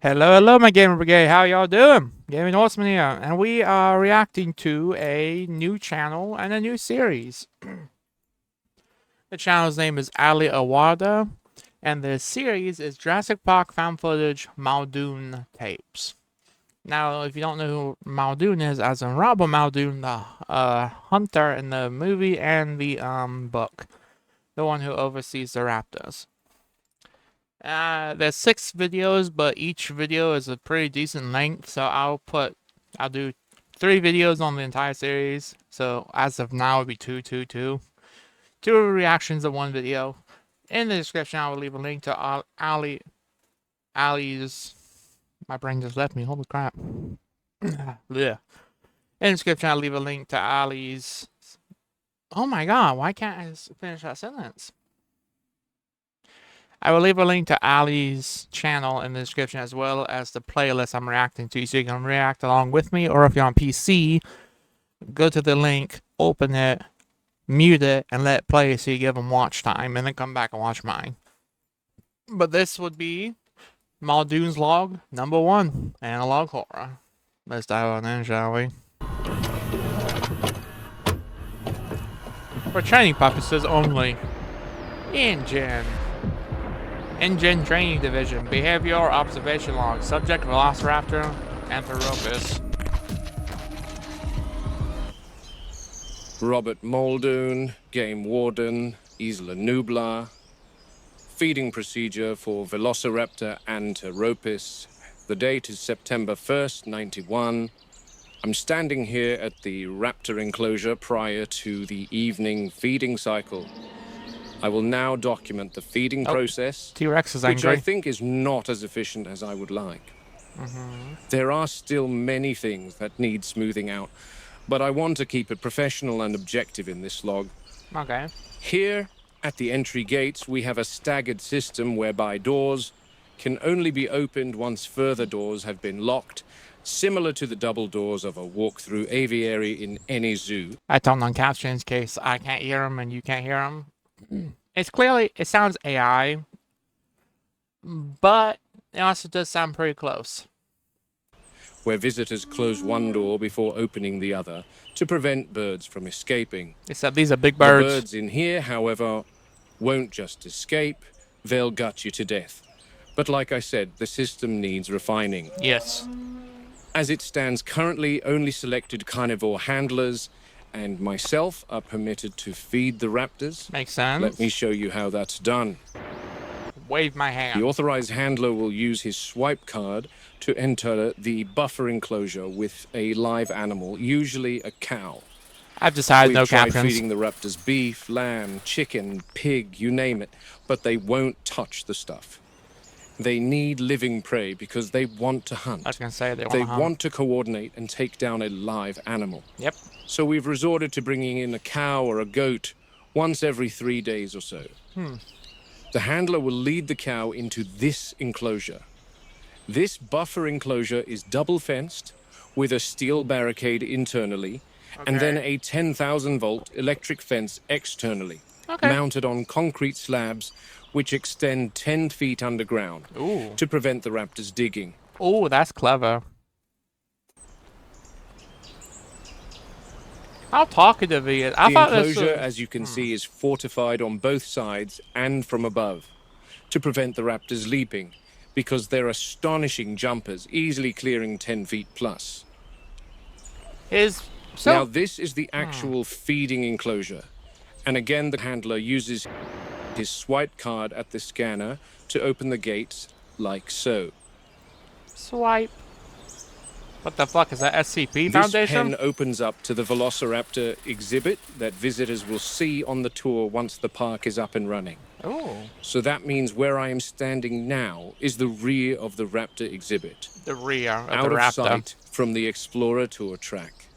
Hello, my gamer brigade. How y'all doing? Gaming Horseman here, and we are reacting to a new channel and a new series. The channel's name is Ali Awada, and the series is Jurassic Park found footage Muldoon tapes. Now, if you don't know who Muldoon is, as in Robert Muldoon, the hunter in the movie and the book, the one who oversees the raptors. There's 6 videos, but each video is a pretty decent length, so I'll do 3 videos on the entire series. So as of now, it'll be 2 reactions of 1 video. In the description, I will leave a link to Ali's. My brain just left me. Holy crap! Yeah. In the description, I'll leave a link to Ali's. Oh my god! Why can't I finish that sentence? I will leave a link to Ali's channel in the description, as well as the playlist I'm reacting to, so you can react along with me. Or if you're on PC, go to the link, open it, mute it, and let it play so you give them watch time, and then come back and watch mine. But this would be Muldoon's Log number 1, Analog Horror. Let's dive on in, shall we? For training purposes only. Engine Training Division. Behavioral Observation Log. Subject Velociraptor Anthropus. Robert Muldoon, Game Warden, Isla Nublar. Feeding procedure for Velociraptor Anthropus. The date is September 1st, 91. I'm standing here at the raptor enclosure prior to the evening feeding cycle. I will now document the feeding process, T-Rex is which angry. I think is not as efficient as I would like. There are still many things that need smoothing out, but I want to keep it professional and objective in this log. Okay. Here, at the entry gates, we have a staggered system whereby doors can only be opened once further doors have been locked, similar to the double doors of a walk-through aviary in any zoo. I turned on captions in case I can't hear him and you can't hear him. It sounds AI, but it also does sound pretty close. Where visitors close one door before opening the other to prevent birds from escaping. Except these are big birds. The birds in here, however, won't just escape, they'll gut you to death. But like I said, the system needs refining. Yes. As it stands currently, only selected carnivore handlers and myself are permitted to feed the raptors. Makes sense. Let me show you how that's done. Wave my hand. The authorized handler will use his swipe card to enter the buffer enclosure with a live animal, usually a cow. I've decided no We've tried captions. feeding the raptors beef, lamb, chicken, pig, you name it, but they won't touch the stuff. They need living prey because they want to hunt. I was gonna say they want to coordinate and take down a live animal. Yep. So we've resorted to bringing in a cow or a goat once every 3 days or so. The handler will lead the cow into this enclosure. This buffer enclosure is double fenced with a steel barricade internally, and then a 10,000-volt electric fence externally, mounted on concrete slabs which extend 10 feet underground to prevent the raptors digging. Oh, that's clever. How talkative he is. The enclosure, as you can see, is fortified on both sides and from above to prevent the raptors leaping, because they're astonishing jumpers, easily clearing 10 feet plus. Now, this is the actual feeding enclosure. And again, the handler uses his swipe card at the scanner to open the gates like so. Swipe. What the fuck is that, SCP This Foundation? pen opens up to the Velociraptor exhibit that visitors will see on the tour once the park is up and running. Oh. So that means where I am standing now is the rear of the raptor exhibit. The rear of out the of raptor. sight from the Explorer Tour track.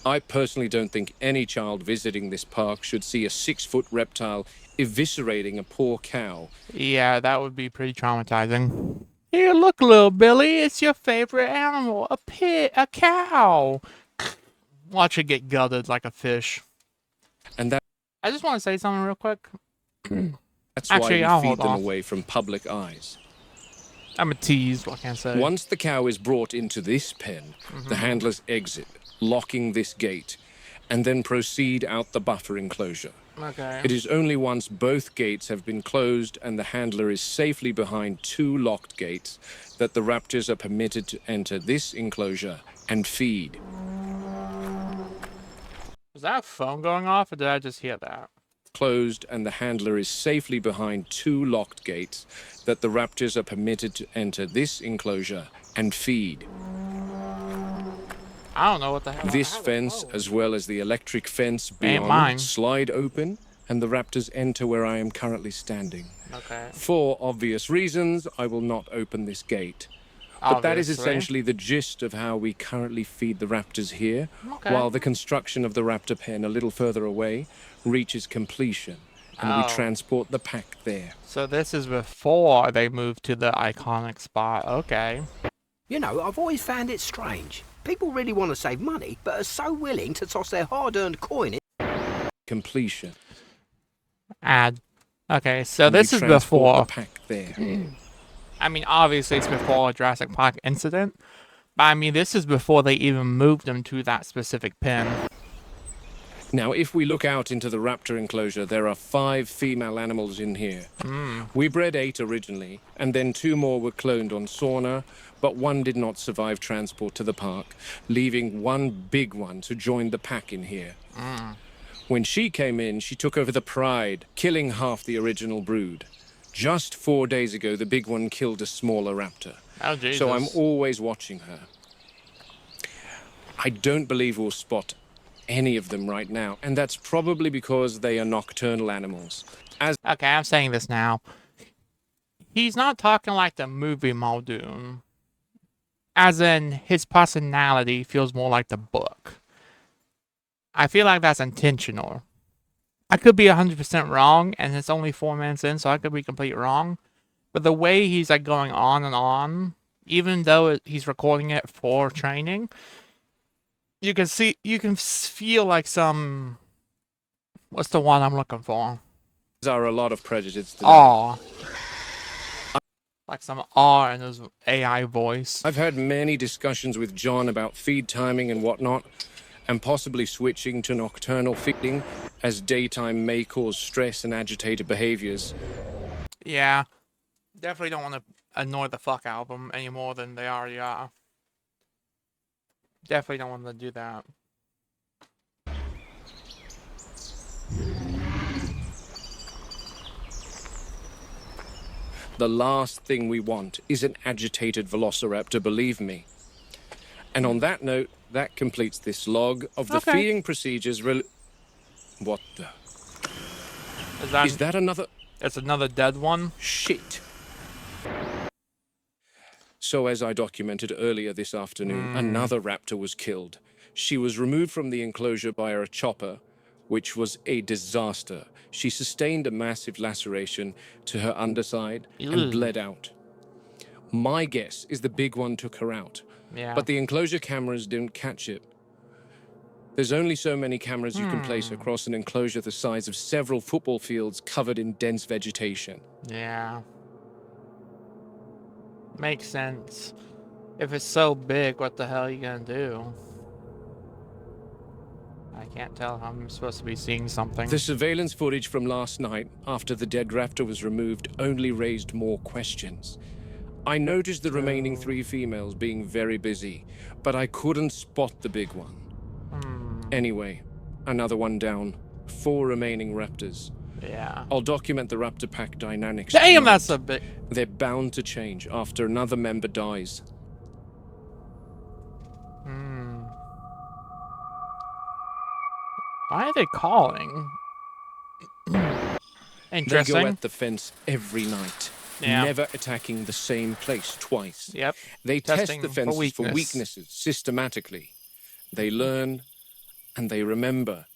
I personally don't think any child visiting this park should see a 6-foot reptile eviscerating a poor cow. Yeah, that would be pretty traumatizing. Here, look, little Billy. It's your favorite animal. A pig. A cow. Watch it get gutted like a fish. And I just want to say something real quick. that's Actually, why I'll we feed hold them off. away from public eyes. I'm a tease. What can I say? Once the cow is brought into this pen, the handlers exit, locking this gate, and then proceed out the buffer enclosure. Okay. It is only once both gates have been closed and the handler is safely behind two locked gates that the raptors are permitted to enter this enclosure and feed. Was that a phone going off, or did I just hear that? Closed and the handler is safely behind two locked gates that the raptors are permitted to enter this enclosure and feed. I don't know what the hell. This fence, as well as the electric fence Ain't mine. beyond, slide open and the raptors enter where I am currently standing. Okay. For obvious reasons, I will not open this gate. But that is Obviously. essentially the gist of how we currently feed the raptors here, Okay. while the construction of the raptor pen a little further away reaches completion, and we Oh. transport the pack there. So this is before they moved to the iconic spot. Okay. You know, I've always found it strange. People really want to save money, but are so willing to toss their hard-earned coin in. Completion. Add. Okay, so and this we is transport before. the pack there. I mean, obviously it's before a Jurassic Park incident, but I mean, this is before they even moved them to that specific pen. Now, if we look out into the raptor enclosure, there are 5 female animals in here. We bred 8 originally, and then 2 more were cloned on Sauna, but 1 did not survive transport to the park, leaving 1 big one to join the pack in here. When she came in, she took over the pride, killing half the original brood. Just 4 days ago, the big one killed a smaller raptor. Oh, Jesus. So I'm always watching her. I don't believe we'll spot any of them right now, and that's probably because they are nocturnal animals. Okay, I'm saying this now. He's not talking like the movie Muldoon. As in, his personality feels more like the book. I feel like that's intentional. I could be 100% wrong, and it's only 4 minutes in, so I could be completely wrong. But the way he's like going on and on, even though he's recording it for training, you can feel like some. What's the one I'm looking for? There are a lot of prejudice today. Awe. Like some awe in his AI voice. I've had many discussions with John about feed timing and whatnot, and possibly switching to nocturnal feeding, as daytime may cause stress and agitated behaviors. Yeah. Definitely don't want to annoy the fuck out of them any more than they already are. Definitely don't want to do that. The last thing we want is an agitated velociraptor, believe me. And on that note, that completes this log of the Okay. feeding procedures. What the? Is that another? It's another dead one? Shit. So as I documented earlier this afternoon, another raptor was killed. She was removed from the enclosure by a chopper, which was a disaster. She sustained a massive laceration to her underside and bled out. My guess is the big one took her out, Yeah. but the enclosure cameras didn't catch it. There's only so many cameras you can place across an enclosure the size of several football fields covered in dense vegetation. Yeah. Makes sense. If it's so big, what the hell are you gonna do? I can't tell how I'm supposed to be seeing something. The surveillance footage from last night, after the dead raptor was removed, only raised more questions. I noticed the remaining 3 females being very busy, but I couldn't spot the big one. Anyway, another one down. 4 remaining raptors. Yeah. I'll document the raptor pack dynamics. Damn, tonight. that's a bit. They're bound to change after another member dies. Why are they calling? They Interesting. go at the fence every night, Yeah. never attacking the same place twice. Yep. They Testing test the for fences for weakness. weaknesses systematically. They learn and they remember.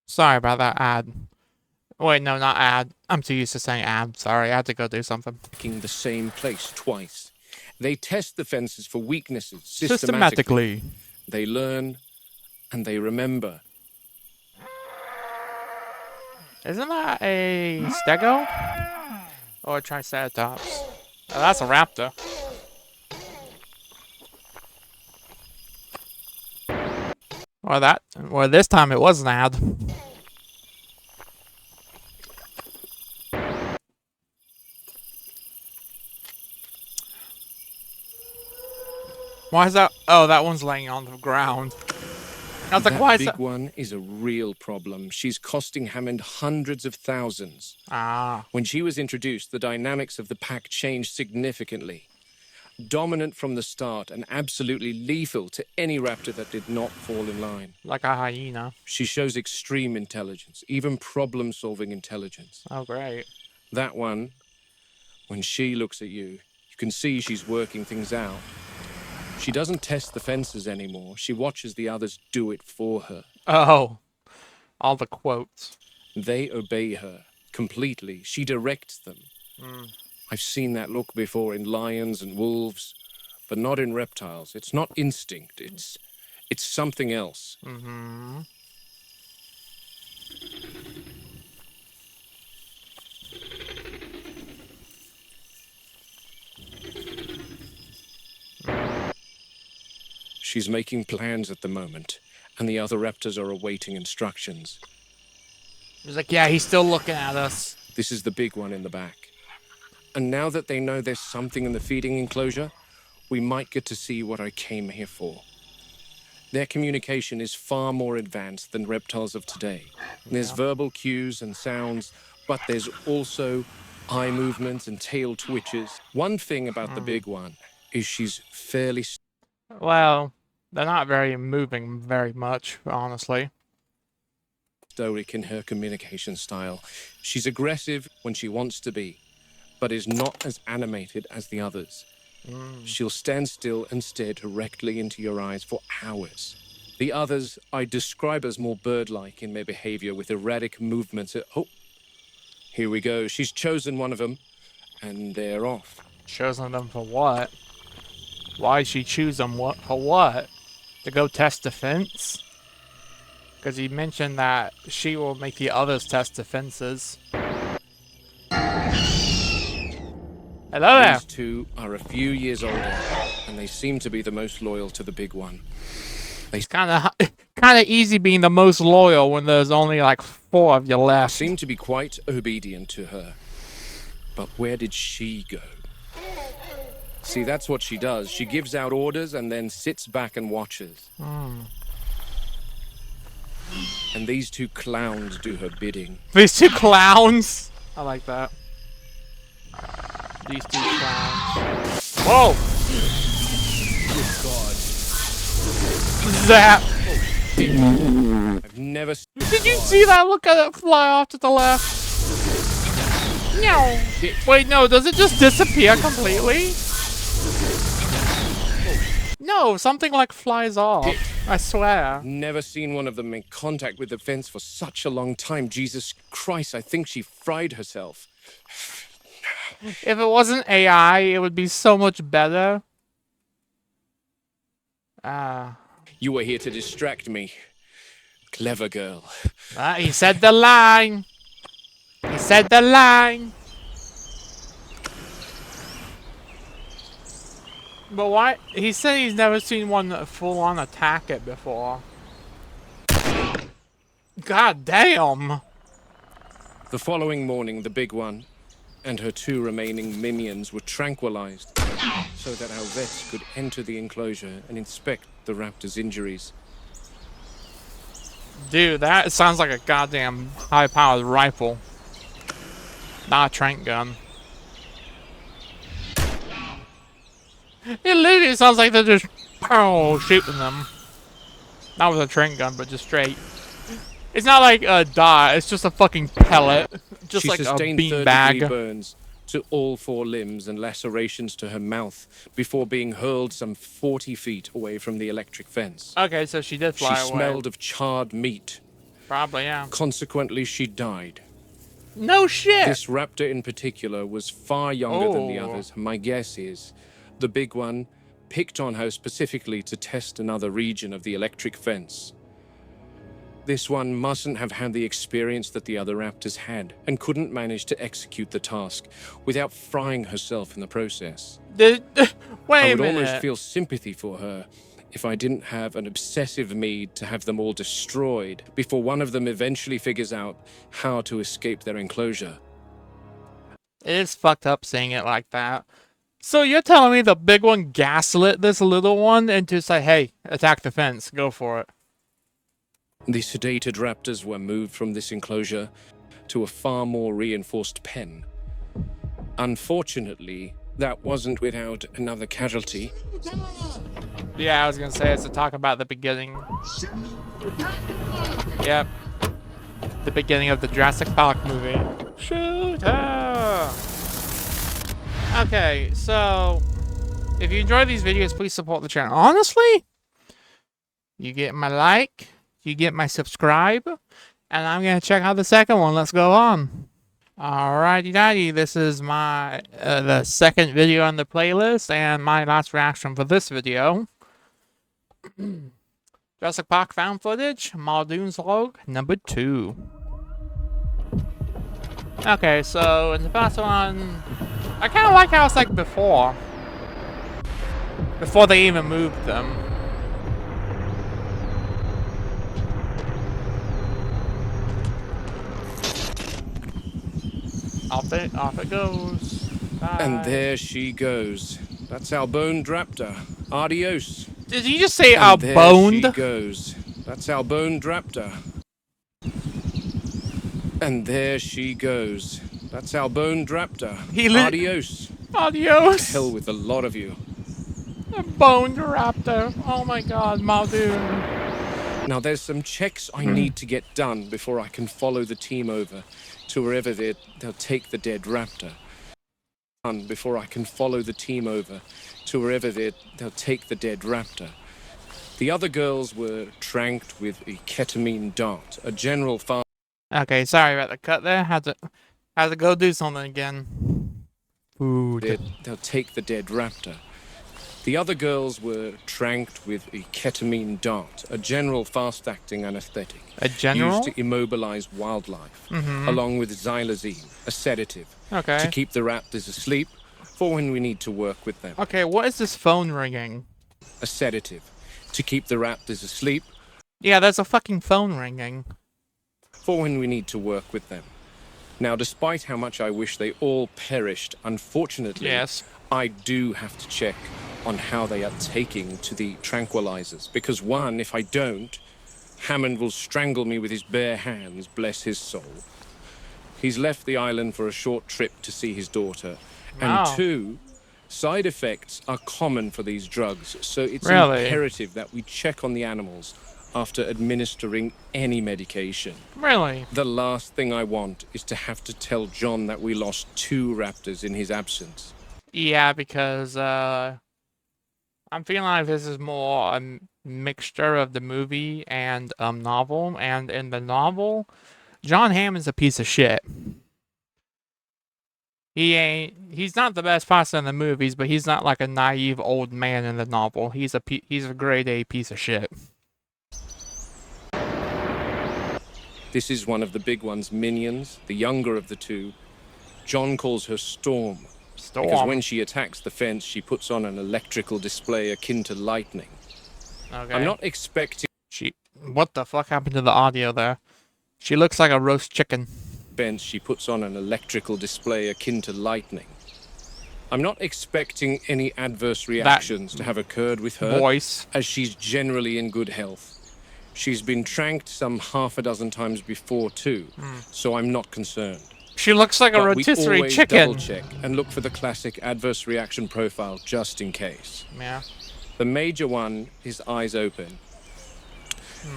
Sorry about that ad. Wait, no, not ad. I'm too used to saying ad. Sorry, I had to go do something. The same place twice. They test the fences for weaknesses Systematically. They learn and they remember. Isn't that a stego? Or a triceratops? Oh, that's a raptor. Well, this time it was an ad. Why is that? Oh, that one's laying on the ground. I was like, why is that? Big one is a real problem. She's costing Hammond hundreds of thousands. Ah. When she was introduced, the dynamics of the pack changed significantly. Dominant from the start and absolutely lethal to any raptor that did not fall in line. Like a hyena. She shows extreme intelligence, even problem-solving intelligence. Oh, great. That one, when she looks at you, you can see she's working things out. She doesn't test the fences anymore. She watches the others do it for her. Oh. All the quotes. They obey her completely. She directs them. I've seen that look before in lions and wolves, but not in reptiles. It's not instinct. It's something else. Mm-hmm. She's making plans at the moment, and the other raptors are awaiting instructions. He's like, yeah, he's still looking at us. This is the big one in the back. And now that they know there's something in the feeding enclosure, we might get to see what I came here for. Their communication is far more advanced than reptiles of today. There's verbal cues and sounds, but there's also eye movements and tail twitches. One thing about the big one is she's fairly... Well, they're not moving very much, honestly. stoic in her communication style. She's aggressive when she wants to be, but is not as animated as the others. She'll stand still and stare directly into your eyes for hours. The others I describe as more bird-like in their behavior with erratic movements. Oh, here we go. She's chosen one of them, and they're off. Chosen them for what? Why'd she choose them for what? To go test defense? Because he mentioned that she will make the others test defenses. Hello there! These two are a few years older, and they seem to be the most loyal to the big one. It's kind of easy being the most loyal when there's only like 4 of you left. Seem to be quite obedient to her. But where did she go? See, that's what she does. She gives out orders and then sits back and watches. And these two clowns do her bidding. These 2 clowns? I like that. These 2 clowns. Whoa! Good God. Zap! I've never seen... Did you see that? Look at it fly off to the left. No. Wait, no, does it just disappear completely? No, something like flies off. I swear. Never seen one of them make contact with the fence for such a long time. Jesus Christ, I think she fried herself. If it wasn't AI, it would be so much better. You were here to distract me. Clever girl. He said the line. He said the line. But why? He said he's never seen one full-on attack it before. God damn! The following morning, the big one and her 2 remaining minions were tranquilized so that our vets could enter the enclosure and inspect the raptor's injuries. Dude, that sounds like a goddamn high-powered rifle. Not a trank gun. It literally sounds like they're just shooting them. Not with a trank gun, but just straight. It's not like a dot, it's just a fucking pellet. Just She like a sustained bean third-degree bag. burns to all 4 limbs and lacerations to her mouth before being hurled some 40 feet away from the electric fence. Okay, so she did fly She away. smelled of charred meat. Probably, yeah. Consequently, she died. No shit! This raptor in particular was far younger than the Oh. others. My guess is the big one picked on her specifically to test another region of the electric fence. This one mustn't have had the experience that the other raptors had and couldn't manage to execute the task without frying herself in the process. Wait I a would minute. almost feel sympathy for her if I didn't have an obsessive need to have them all destroyed before one of them eventually figures out how to escape their enclosure. It is fucked up seeing it like that. So you're telling me the big one gaslit this little one and just like, hey, attack the fence, go for it. The sedated raptors were moved from this enclosure to a far more reinforced pen. Unfortunately, that wasn't without another casualty. Yeah, I was gonna say it's to talk about the beginning. Yep. The beginning of the Jurassic Park movie. Shoot her! Okay, so if you enjoy these videos, please support the channel. Honestly, you get my like, you get my subscribe, and I'm gonna check out the second one. Let's go on. Alrighty daddy, this is my the second video on the playlist and my last reaction for this video. Jurassic Park found footage, MULDOON'S log number 2. Okay, so in the first one, I kind of like how it's like before they even moved them. Off it goes. Bye. And there she goes. That's our boned raptor. Adios. Did you just say And there boned? she goes. That's our boned raptor. And there she goes. That's our boned raptor. Adios. Adios. Hell with a lot of you. A boned raptor. Oh my god, Muldoon. Now there's some checks I need to get done before I can follow the team over to wherever they'll take the dead raptor. Before I can follow the team over to wherever they'll take the dead raptor. The other girls were tranked with a ketamine dart, a general fast. Okay, sorry about the cut there. Had to go do something again. Food. They'll take the dead raptor. The other girls were tranked with a ketamine dart, a general fast-acting anesthetic. A general? Used to immobilize wildlife, along with xylazine, a sedative. Okay. To keep the raptors asleep for when we need to work with them. Okay, what is this phone ringing? A sedative. To keep the raptors asleep Yeah, there's a fucking phone ringing. for when we need to work with them. Now, despite how much I wish they all perished, unfortunately, Yes. I do have to check on how they are taking to the tranquilizers. Because one, if I don't, Hammond will strangle me with his bare hands, bless his soul. He's left the island for a short trip to see his daughter. Wow. And two, side effects are common for these drugs, so it's Really? imperative that we check on the animals after administering any medication. Really? The last thing I want is to have to tell John that we lost 2 raptors in his absence. Yeah, because I'm feeling like this is more a mixture of the movie and novel. And in the novel, John Hammond's a piece of shit. He's not the best person in the movies, but he's not like a naive old man in the novel. He's a grade A piece of shit. This is one of the big one's minions, the younger of the 2. John calls her Storm. Storm. Because when she attacks the fence, she puts on an electrical display akin to lightning. Okay. I'm not expecting What the fuck happened to the audio there? She looks like a roast chicken. fence, she puts on an electrical display akin to lightning. I'm not expecting any adverse reactions to have occurred with her, Voice. as she's generally in good health. She's been tranked some half a dozen times before too, so I'm not concerned. She looks like a But we rotisserie always chicken. double-check and look for the classic adverse reaction profile just in case. Yeah. The major one is eyes open.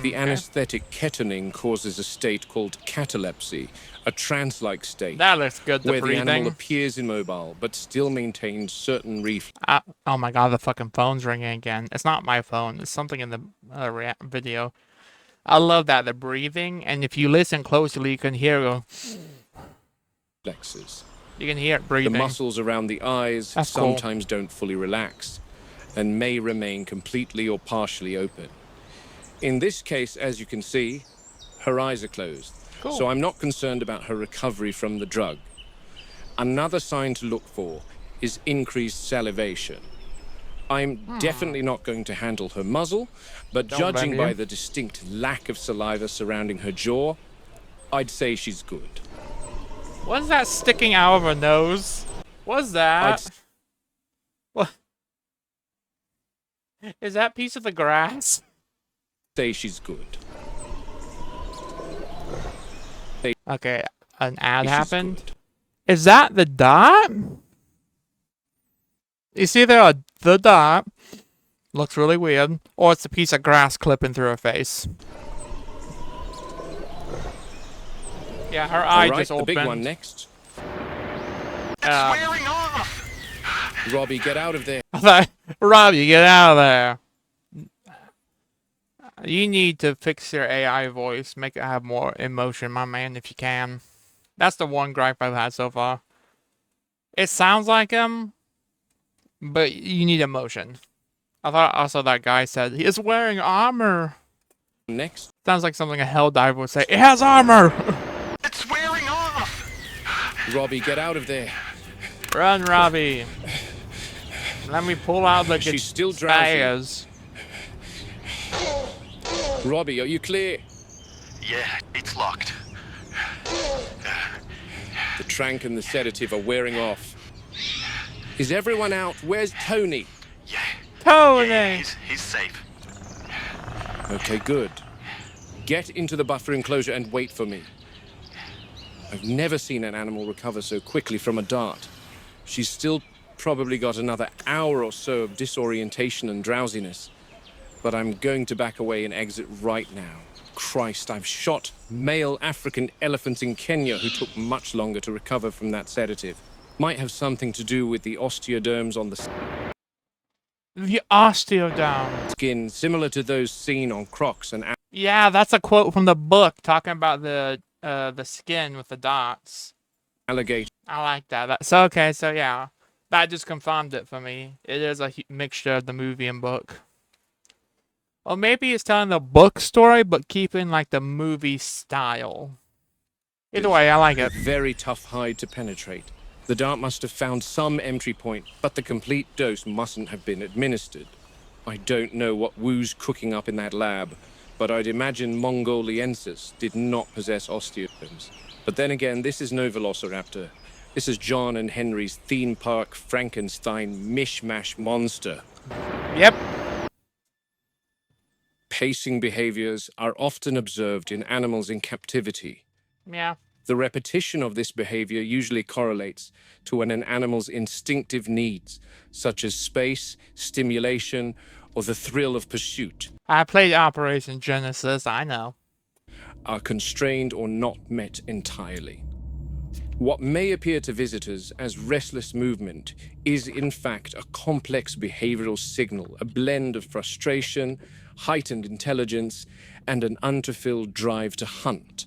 The anesthetic ketamine causes a state called catalepsy, a trance-like state, That looks good. The where the animal breathing. appears immobile but still maintains certain reflexes. Oh my god, the fucking phone's ringing again. It's not my phone. It's something in the video. I love that, the breathing, and if you listen closely, you can hear it go. You can hear it The breathing. muscles around the eyes That's cool. sometimes don't fully relax and may remain completely or partially open. In this case, as you can see, her eyes are closed. Cool. So I'm not concerned about her recovery from the drug. Another sign to look for is increased salivation. I'm definitely not going to handle her muzzle, but Don't blame judging by you. the distinct lack of saliva surrounding her jaw, I'd say she's good. What's that sticking out of her nose? What's that? What? Is that piece of the grass? Say she's good. Okay, an ad She's happened. good. Is that the dot? You see there, the dot. Looks really weird. Or it's a piece of grass clipping through her face. Yeah, her eye All right, just the opened. big one next. Wearing off! Robbie, get out of there. Robbie, get out of there. You need to fix your AI voice. Make it have more emotion, my man, if you can. That's the one gripe I've had so far. It sounds like him, but you need emotion. I thought also that guy said, he is wearing armor. Next. Sounds like something a Helldiver would say. It has armor! It's wearing off! Robbie, get out of there. Run, Robbie. Let me pull out the She's still drowsy. spares. Robbie, are you clear? Yeah, it's locked. The trank and the sedative are wearing off. Is everyone out? Where's Tony? Yeah. Tony! Yeah, he's safe. Okay, good. Get into the buffer enclosure and wait for me. I've never seen an animal recover so quickly from a dart. She's still probably got another hour or so of disorientation and drowsiness. But I'm going to back away and exit right now. Christ, I've shot male African elephants in Kenya who took much longer to recover from that sedative. Might have something to do with the osteoderms on the The osteodome. skin, similar to those seen on crocs and Yeah, that's a quote from the book talking about the skin with the dots. alligator. I like that. So okay, so yeah, that just confirmed it for me. It is a mixture of the movie and book. Or maybe it's telling the book story, but keeping like the movie style. Either way, I like it. Very tough hide to penetrate. The dart must have found some entry point, but the complete dose mustn't have been administered. I don't know what Wu's cooking up in that lab, but I'd imagine Mongoliensis did not possess osteoderms. But then again, this is no velociraptor. This is John and Henry's theme park Frankenstein mishmash monster. Yep. Pacing behaviors are often observed in animals in captivity. Yeah. The repetition of this behavior usually correlates to when an animal's instinctive needs, such as space, stimulation, or the thrill of pursuit, I played Operation Genesis, I know. are constrained or not met entirely. What may appear to visitors as restless movement is in fact a complex behavioral signal, a blend of frustration, heightened intelligence, and an unfulfilled drive to hunt.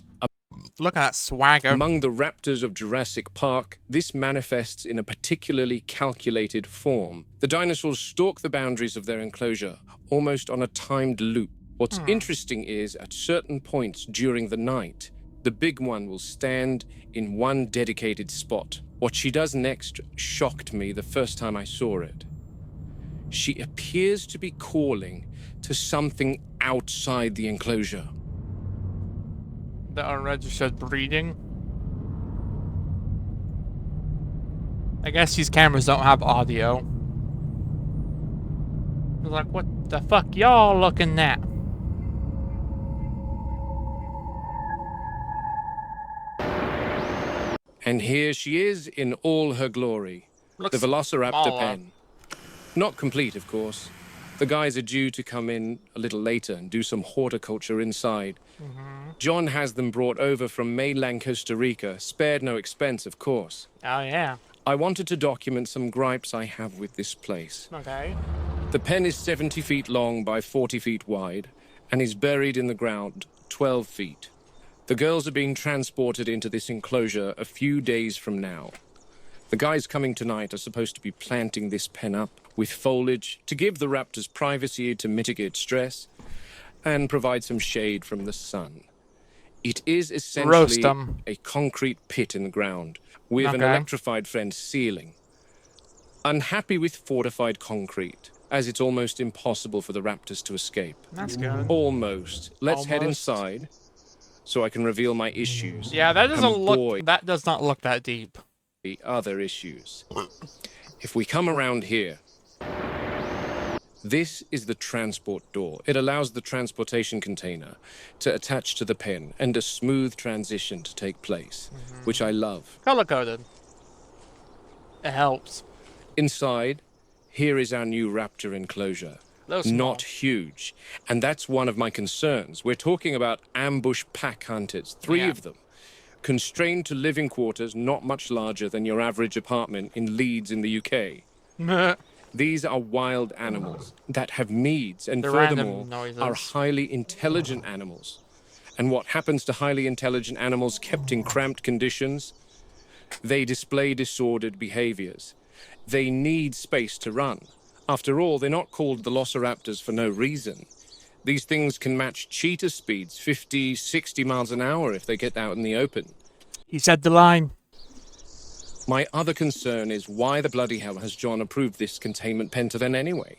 Look at that swagger. Among the raptors of Jurassic Park, this manifests in a particularly calculated form. The dinosaurs stalk the boundaries of their enclosure, almost on a timed loop. What's interesting is, at certain points during the night, the big one will stand in one dedicated spot. What she does next shocked me the first time I saw it. She appears to be calling to something outside the enclosure. The unregistered breeding. I guess these cameras don't have audio. I was like, what the fuck y'all looking at? And here she is in all her glory. Looks The Velociraptor smaller. pen. Not complete, of course. The guys are due to come in a little later and do some horticulture inside. John has them brought over from mainland Costa Rica, spared no expense, of course. Oh, yeah. I wanted to document some gripes I have with this place. Okay. The pen is 70 feet long by 40 feet wide and is buried in the ground 12 feet. The girls are being transported into this enclosure a few days from now. The guys coming tonight are supposed to be planting this pen up with foliage to give the raptors privacy to mitigate stress and provide some shade from the sun. It is Roast essentially 'em. a concrete pit in the ground with an Okay. electrified French ceiling. Unhappy with fortified concrete, as it's almost impossible for the raptors to escape. That's good. Almost. Let's head Almost. inside so I can reveal my issues. Yeah, that doesn't And look. boy, That does not look that deep. the other issues. If we come around here, this is the transport door. It allows the transportation container to attach to the pen and a smooth transition to take place, which I love. Color coded. It helps. Inside, here is our new raptor enclosure. Little small. Not huge. And that's one of my concerns. We're talking about ambush pack hunters, three Yeah. of them. Constrained to living quarters not much larger than your average apartment in Leeds in the UK. Meh. These are wild animals that have needs and They're random furthermore noises. are highly intelligent animals. And what happens to highly intelligent animals kept in cramped conditions? They display disordered behaviors. They need space to run. After all, they're not called velociraptors for no reason. These things can match cheetah speeds, 50, 60 miles an hour if they get out in the open. He said the line. My other concern is why the bloody hell has John approved this containment pen to them anyway?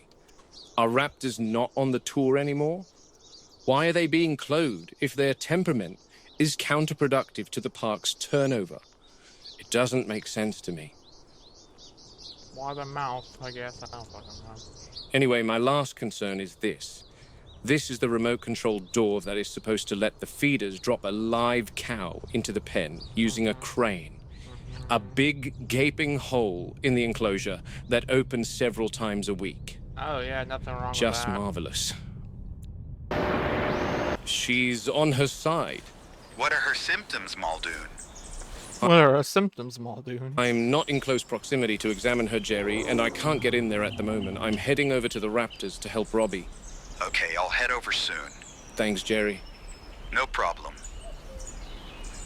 Are raptors not on the tour anymore? Why are they being cloned if their temperament is counterproductive to the park's turnover? It doesn't make sense to me. Why the mouth, I guess. I don't fucking know. Anyway, my last concern is this. This is the remote-controlled door that is supposed to let the feeders drop a live cow into the pen using a crane. A big, gaping hole in the enclosure that opens several times a week. Oh, yeah, nothing wrong Just with that. marvelous. She's on her side. What are her symptoms, Muldoon? What are her symptoms, Muldoon? I'm not in close proximity to examine her, Jerry, and I can't get in there at the moment. I'm heading over to the Raptors to help Robbie. Okay, I'll head over soon. Thanks, Jerry. No problem.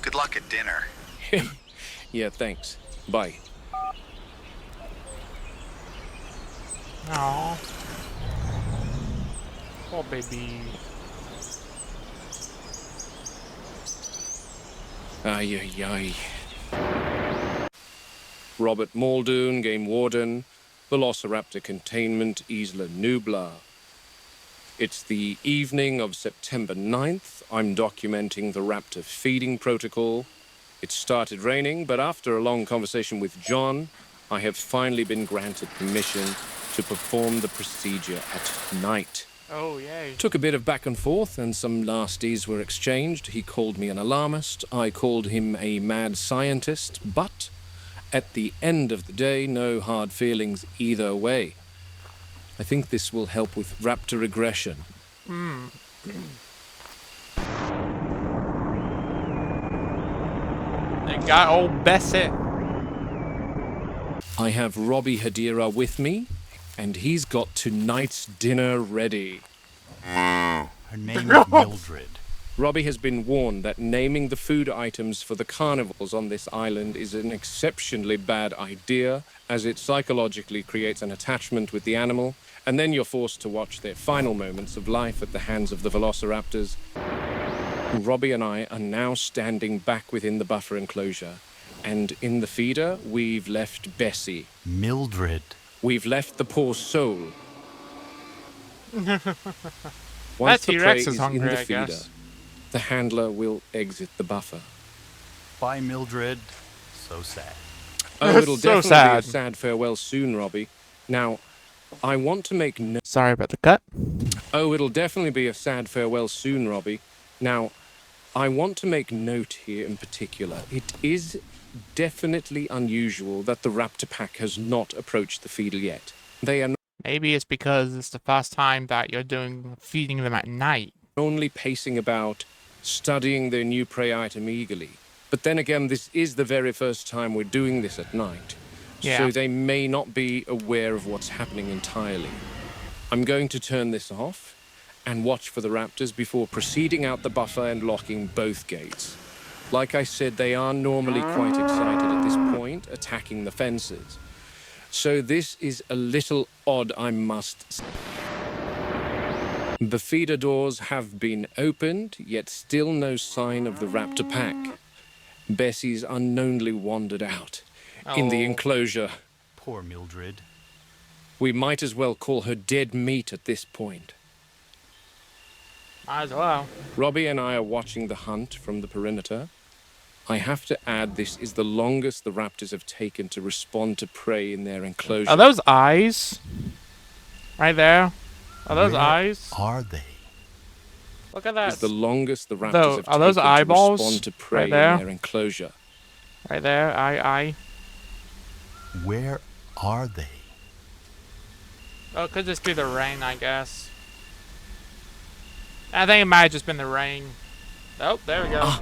Good luck at dinner. Yeah, thanks. Bye. Aww. Poor baby. Ay, ay, ay. Robert Muldoon, Game Warden, Velociraptor Containment, Isla Nublar. It's the evening of September 9th. I'm documenting the raptor feeding protocol. It started raining, but after a long conversation with John, I have finally been granted permission to perform the procedure at night. Oh, yay. Took a bit of back and forth, and some nasties were exchanged. He called me an alarmist. I called him a mad scientist. But at the end of the day, no hard feelings either way. I think this will help with raptor regression. They got old Bessie. I have Robbie Hadira with me, and he's got tonight's dinner ready. Her name is Mildred. Robbie has been warned that naming the food items for the carnivals on this island is an exceptionally bad idea, as it psychologically creates an attachment with the animal, and then you're forced to watch their final moments of life at the hands of the velociraptors. Robbie and I are now standing back within the buffer enclosure, and in the feeder, we've left Bessie. Mildred. We've left the poor soul. That Once the prey T-Rex is is in hungry, the I feeder, guess. the handler will exit the buffer. Bye, Mildred. So sad. Oh, it'll So definitely be sad. a sad farewell soon, Robbie. Now, I want to make no... Sorry about the cut. Oh, it'll definitely be a sad farewell soon, Robbie. Now, I want to make note here in particular. It is definitely unusual that the raptor pack has not approached the feeder yet. They are Maybe it's because it's the first time that you're feeding them at night. only pacing about, studying their new prey item eagerly. But then again, this is the very first time we're doing this at night. Yeah. So they may not be aware of what's happening entirely. I'm going to turn this off and watch for the raptors before proceeding out the buffer and locking both gates. Like I said, they are normally quite excited at this point, attacking the fences. So this is a little odd, I must say. The feeder doors have been opened, yet still no sign of the raptor pack. Bessie's unknownly wandered out. In the Oh. enclosure. Poor Mildred. We might as well call her dead meat at this point. Might as well. Robbie and I are watching the hunt from the perimeter. I have to add, this is the longest the raptors have taken to respond to prey in their enclosure. Are those eyes? Right there? Are those Where eyes? are they? Look at that. Is the longest the raptors Though, have are those taken eyeballs? to respond to prey Right there? in their enclosure. Right there. Eye. Where are they? Oh, it could just be the rain, I guess. I think it might have just been the rain. Oh, there we go.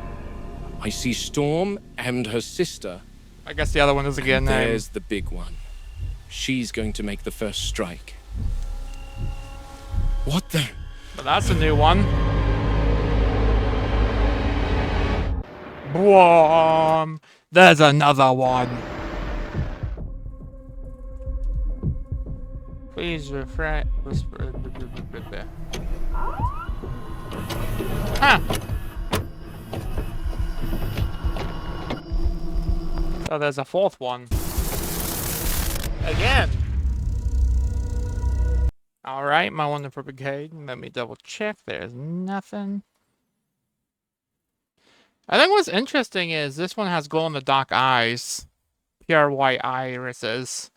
I see Storm and her sister. I guess the other one is again named. There's the big one. She's going to make the first strike. What the? But that's a new one. Boom! There's another one. Please refresh. Huh. So there's a fourth one. Again. Alright, my wonderful brigade. Let me double check. There's nothing. I think what's interesting is this one has glow-in-the-dark eyes. Pure white irises.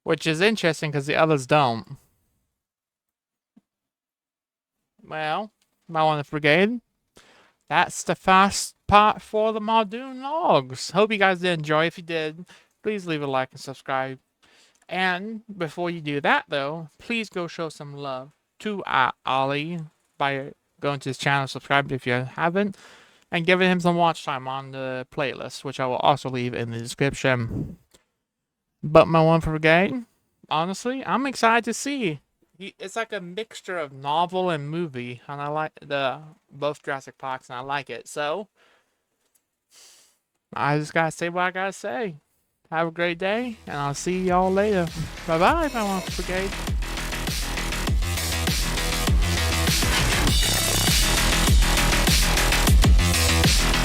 Which is interesting because the others don't. Well, my wonderful brigade. That's the first part for the Muldoon logs. Hope you guys did enjoy. If you did, please leave a like and subscribe. And before you do that, though, please go show some love to Ollie by going to his channel, subscribe if you haven't, and giving him some watch time on the playlist, which I will also leave in the description. But my one for brigade, honestly, I'm excited to see. It's like a mixture of novel and movie, and I like both Jurassic Parks, and I like it. So I just gotta say what I gotta say. Have a great day, and I'll see y'all later. Bye bye, my one for brigade.